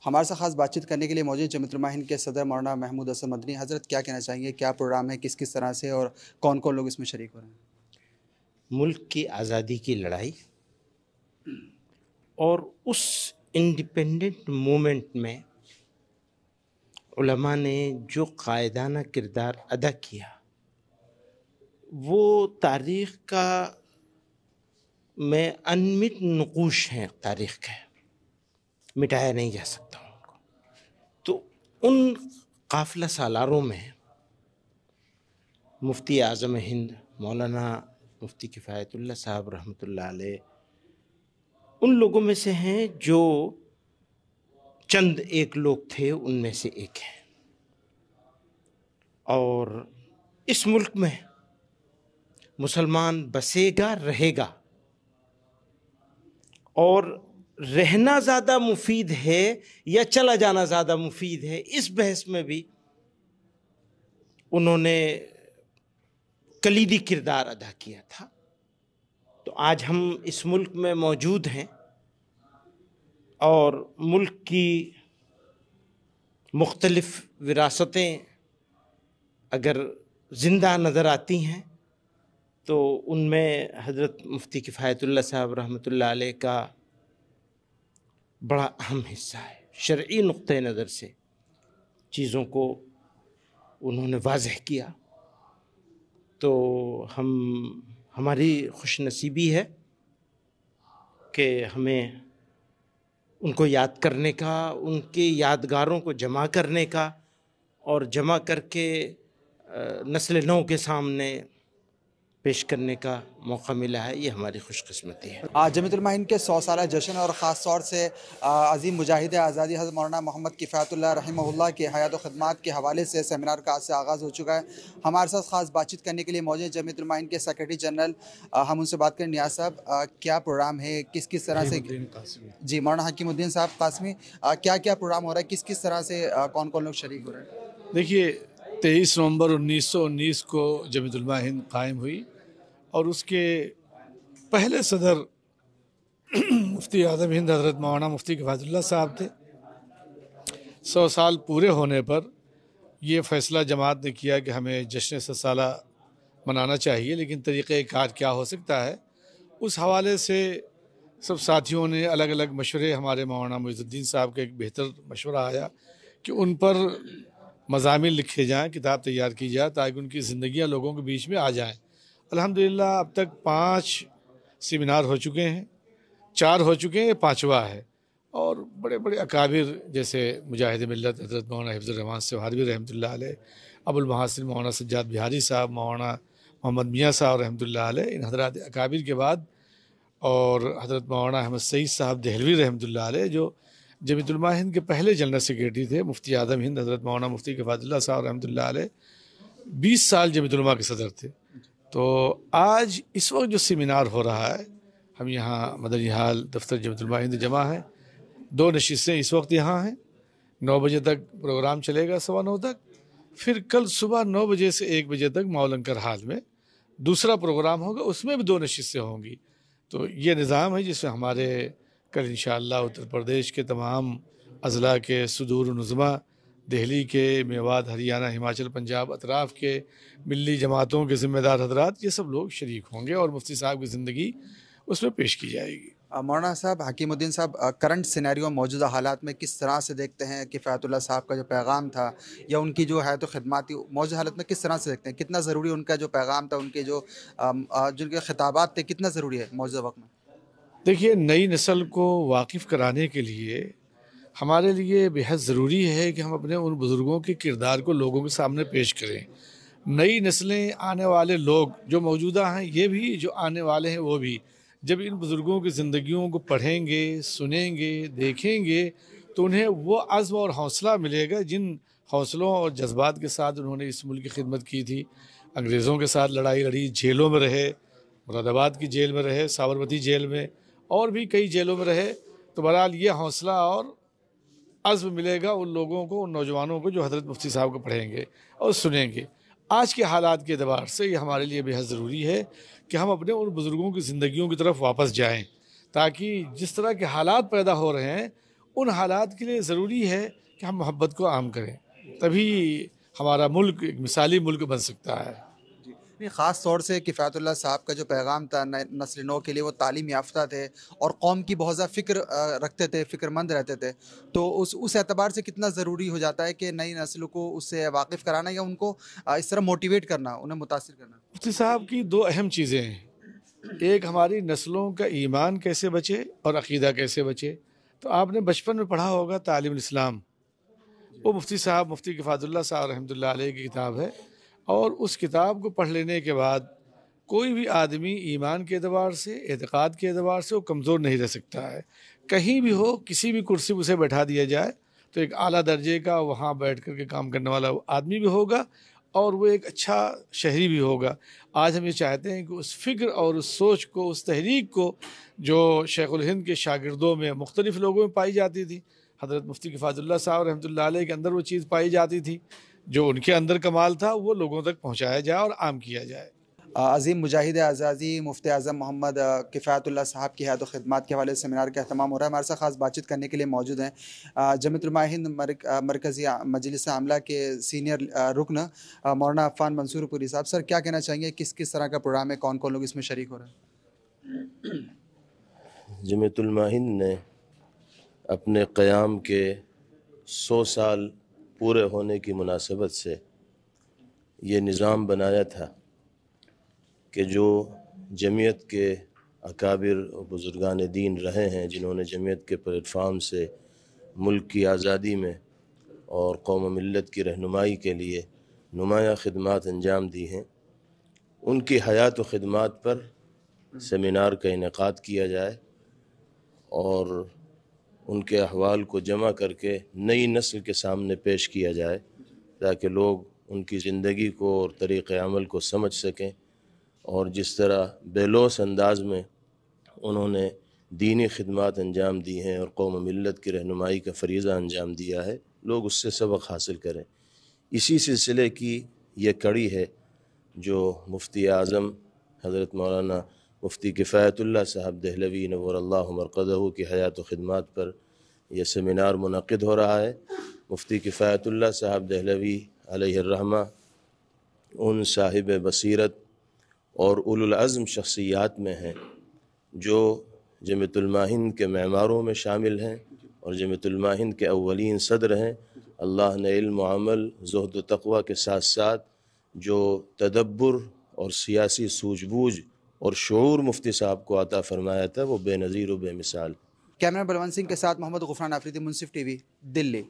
हमारे साथ खास बातचीत करने के लिए मौजूद जमीयतुल हिंद के सदर मौलाना महमूद हसन मदनी। हज़रत क्या कहना चाहेंगे, क्या प्रोग्राम है, किस किस तरह से और कौन कौन लोग इसमें शरीक हो रहे हैं? मुल्क की आज़ादी की लड़ाई और उस इंडिपेंडेंट मूवमेंट में उलमा ने जो कायदाना किरदार अदा किया, वो तारीख़ का में अनमिट नक़ूश हैं, तारीख़ के मिटाया नहीं जा सकता उनको। तो उन काफ़िला सालारों में मुफ्ती आज़म हिंद मौलाना मुफ्ती किफ़ायतुल्लाह साहब रहमतुल्लाह अलैह उन लोगों में से हैं जो चंद एक लोग थे, उनमें से एक हैं। और इस मुल्क में मुसलमान बसेगा, रहेगा, और रहना ज़्यादा मुफीद है या चला जाना ज़्यादा मुफीद है, इस बहस में भी उन्होंने कलीदी किरदार अदा किया था। तो आज हम इस मुल्क में मौजूद हैं और मुल्क की मुख्तलिफ़ विरासतें अगर ज़िंदा नज़र आती हैं तो उनमें हज़रत मुफ्ती किफ़ायतुल्लाह साहब रहमतुल्लाह अलैह का बड़ा अहम हिस्सा है। शरई नुक्ते नज़र से चीज़ों को उन्होंने वाज़ह किया। तो हमारी खुशनसीबी है कि हमें उनको याद करने का, उनके यादगारों को जमा करने का और जमा करके नस्ल नौ के सामने पेश करने का मौका मिला है। ये हमारी खुशकिस्मती है। आज जमीयतुल हिंद के 100 साला जश्न और ख़ास तौर से अज़ीम मुजाहिद आज़ादी हज़रत मौलाना मोहम्मद किफ़ायतुल्लाह रहमहुल्लाह के हयात व खिदमात के हवाले से सेमिनार का आज से आगाज़ हो चुका है। हमारे साथ ख़ास बातचीत करने के लिए मौजूद जमीयतुल हिंद के सेक्रेटरी जनरल, हम उनसे बात करें। नियाज़ साहब, क्या प्रोग्राम है, किस किस तरह से? जी, मौलाना हकीमुद्दीन साहब कासमी, क्या क्या प्रोग्राम हो रहा है, किस किस तरह से कौन कौन लोग शरीक हो रहे हैं? देखिए, 23 नवंबर 1919 को जमीयतुल हिंद कायम हुई और उसके पहले सदर मुफ्ती आज़म हिंद हज़रत मौलाना मुफ्ती किफ़ायतुल्लाह साहब थे। 100 साल पूरे होने पर ये फ़ैसला जमात ने किया कि हमें जश्न 100 साला मनाना चाहिए, लेकिन तरीक़ेकार क्या हो सकता है। उस हवाले से सब साथियों ने अलग अलग मशवरे, हमारे मौलाना मुइज़ुद्दीन साहब का एक बेहतर मशवरा आया कि उन पर मज़ामिन लिखे जाएँ, किताब तैयार की जाए ताकि उनकी ज़िंदगियाँ लोगों के बीच में आ जाएँ। अल्हम्दुलिल्लाह अब तक 5 सेमिनार हो चुके हैं, 4 हो चुके हैं, ये 5वां है। और बड़े बड़े अकाबिर जैसे मुजाहिद मिल्लत हज़रत मौलाना हिफ्ज़ुर रहमान सिवारवी रहमतुल्लाह अलैह, अबुल महासिन मौलाना सज्जाद बिहारी साहब, मौलाना मोहम्मद मियाँ साहब रहमतुल्लाह अलैह, इन हज़रात अकाबिर के बाद और हज़रत मौलाना अहमद सईद साहब देहलवी रहमतुल्लाह अलैह जो जमीयतुल हिंद के पहले जनरल सेक्रेटरी थे, मुफ्ती आज़म हिंद हज़रत मौलाना मुफ्ती किफ़ायतुल्लाह साहब रहमतुल्लाह अलैह 20 साल जमीयतुल के सदर थे। तो आज इस वक्त जो सेमिनार हो रहा है, हम यहाँ मदनी हाल दफ्तर जमीयतुल हिंद जमा हैं। 2 नशिस्तें इस वक्त यहाँ हैं। 9 बजे तक प्रोग्राम चलेगा, 9:15 तक। फिर कल सुबह 9 बजे से 1 बजे तक मौलंकर हाल में दूसरा प्रोग्राम होगा, उसमें भी 2 नशिस्तें होंगी। तो ये निज़ाम है जिसमें हमारे कल इंशाअल्लाह उत्तर प्रदेश के तमाम अज़ला के सुदूर नुज़मा, दिल्ली के, मेवात, हरियाणा, हिमाचल, पंजाब अतराफ़ के मिली जमातों के ज़िम्मेदार हज़रात, ये सब लोग शरीक होंगे और मुफ्ती साहब की ज़िंदगी उसमें पेश की जाएगी। मौलाना साहब, हकीमुद्दीन साहब, करंट सिनेरियो, मौजूदा हालात में किस तरह से देखते हैं किफ़ायतुल्लाह साहब का जो पैगाम था या उनकी जो है तो खिदमात थी, मौजूदा हालत में किस तरह से देखते हैं? कितना ज़रूरी उनका जो पैगाम था, उनके जो जिनके खिताबात थे, कितना ज़रूरी है मौजूदा वक्त में? देखिए, नई नस्ल को वाकिफ़ कराने के लिए हमारे लिए बेहद ज़रूरी है कि हम अपने उन बुज़ुर्गों के किरदार को लोगों के सामने पेश करें। नई नस्लें, आने वाले लोग जो मौजूदा हैं, ये भी जो आने वाले हैं वो भी, जब इन बुज़ुर्गों की ज़िंदगियों को पढ़ेंगे, सुनेंगे, देखेंगे तो उन्हें वो अज़्म और हौसला मिलेगा जिन हौसलों और जज्बात के साथ उन्होंने इस मुल्क की खिदमत की थी। अंग्रेज़ों के साथ लड़ाई लड़ी, जेलों में रहे, मुरादाबाद की जेल में रहे, साबरमती जेल में और भी कई जेलों में रहे। तो बहरहाल ये हौसला और अज़्म मिलेगा उन लोगों को, उन नौजवानों को जो हज़रत मुफ्ती साहब को पढ़ेंगे और सुनेंगे। आज के हालात के एतबार से ये हमारे लिए बेहद ज़रूरी है कि हम अपने उन बुज़ुर्गों की ज़िंदगियों की तरफ वापस जाएं, ताकि जिस तरह के हालात पैदा हो रहे हैं उन हालात के लिए ज़रूरी है कि हम मोहब्बत को आम करें, तभी हमारा मुल्क एक मिसाली मुल्क बन सकता है। नहीं, ख़ास तौर से किफ़ायतुल्लाह साहब का जो पैगाम था नस्ल नौ के लिए, वो तालीम याफ्ता थे और कौम की बहुत ज़्यादा फ़िक्र रखते थे, फ़िक्रमंद रहते थे। तो उस एतबार से कितना ज़रूरी हो जाता है कि नई नस्ल को उससे वाकिफ़ कराना या उनको इस तरह मोटिवेट करना, उन्हें मुतासिर करना। मुफ्ती साहब की दो अहम चीज़ें हैं, एक हमारी नस्लों का ईमान कैसे बचे और अक़ीदा कैसे बचे। तो आपने बचपन में पढ़ा होगा तालीम इस्लाम, वो मुफ्ती साहब मुफ्ती किफ़ायतुल्लाह साहब रहमतुल्लाह अलैह की किताब है, और उस किताब को पढ़ लेने के बाद कोई भी आदमी ईमान के एतबार से, एतक़ाद के एतबार से वो कमज़ोर नहीं रह सकता है। कहीं भी हो, किसी भी कुर्सी पर उसे बैठा दिया जाए तो एक आला दर्जे का वहाँ बैठ कर के काम करने वाला आदमी भी होगा और वो एक अच्छा शहरी भी होगा। आज हम ये चाहते हैं कि उस फ़िक्र और उस सोच को, उस तहरीक को जो शेखुल हिंद के शागिर्दों में मुख्तलिफ़ लोगों में पाई जाती थी, हज़रत मुफ्ती किफ़ायतुल्लाह साहब रहमतुल्लाह अलैह के अंदर वो चीज़ पाई जाती थी, जो उनके अंदर कमाल था, वो लोगों तक पहुँचाया जाए और आम किया जाए। अज़ीम मुजाहिद आज़ादी मुफ्ती आज़म मोहम्मद किफ़ायतुल्लाह साहब की हयात ख़िदमत के हवाले से सेमिनार का अहतमाम हो रहा है। हमारे साथ ख़ास बातचीत करने के लिए मौजूद हैं जमीयतुल उलमा हिंद मरकज़ी मजलिस आमला के सीनियर रुकन मौलाना अफ़ान मंसूरपुरी साहब। सर, क्या कहना चाहेंगे, किस किस तरह का प्रोग्राम है, कौन कौन लोग इसमें शरीक हो रहे हैं? जमीयतुल उलमा हिंद ने अपने क़याम के 100 साल पूरे होने की मुनासबत से ये निज़ाम बनाया था कि जो जमीयत के अकाबिर और बुज़ुर्गान दीन रहे हैं, जिन्होंने जमीयत के प्लेटफार्म से मुल्क की आज़ादी में और कौम मिल्लत की रहनुमाई के लिए नुमाया ख़िदमत अंजाम दी हैं, उनकी हयात व ख़िदमत पर सेमिनार का इनेकाद किया जाए और उनके अहवाल को जमा करके नई नस्ल के सामने पेश किया जाए, ताकि लोग उनकी ज़िंदगी को और तरीक़े अमल को समझ सकें और जिस तरह बेलौस अंदाज में उन्होंने दीनी खिदमत अंजाम दी हैं और कौम मिल्लत की रहनुमाई का फ़रीज़ा अंजाम दिया है, लोग उससे सबक हासिल करें। इसी सिलसिले की ये कड़ी है जो मुफ्ती आज़म हज़रत मौलाना मुफ्ती किफ़ायतुल्लाह साहब दहलवी नव्वरल्लाहु मरक़दहू की हयात व ख़िदमत पर यह सेमिनार मुनक़िद हो रहा है। मुफ्ती किफ़ायतुल्लाह साहब दहलवी अलैहिर्रहमा उन साहिब बसीरत और उलुल अज़्म शख्सियात में हैं जो जमीयतुल उलमा हिंद के मेमारों में शामिल हैं और जमीयतुल उलमा हिंद के अव्वलीन सदर हैं। अल्लाह ने इल्म व अमल, ज़ुहद व तक़वा के साथ साथ जो तदब्बुर और सियासी सूझबूझ और शऊर मुफ्ती साहब को अता फ़रमाया था, वो बेनज़ीर व बेमिसाल। कैमरा बलवंत सिंह के साथ मोहम्मद गुफ़रान आफरीदी, मुंसिफ टीवी, दिल्ली।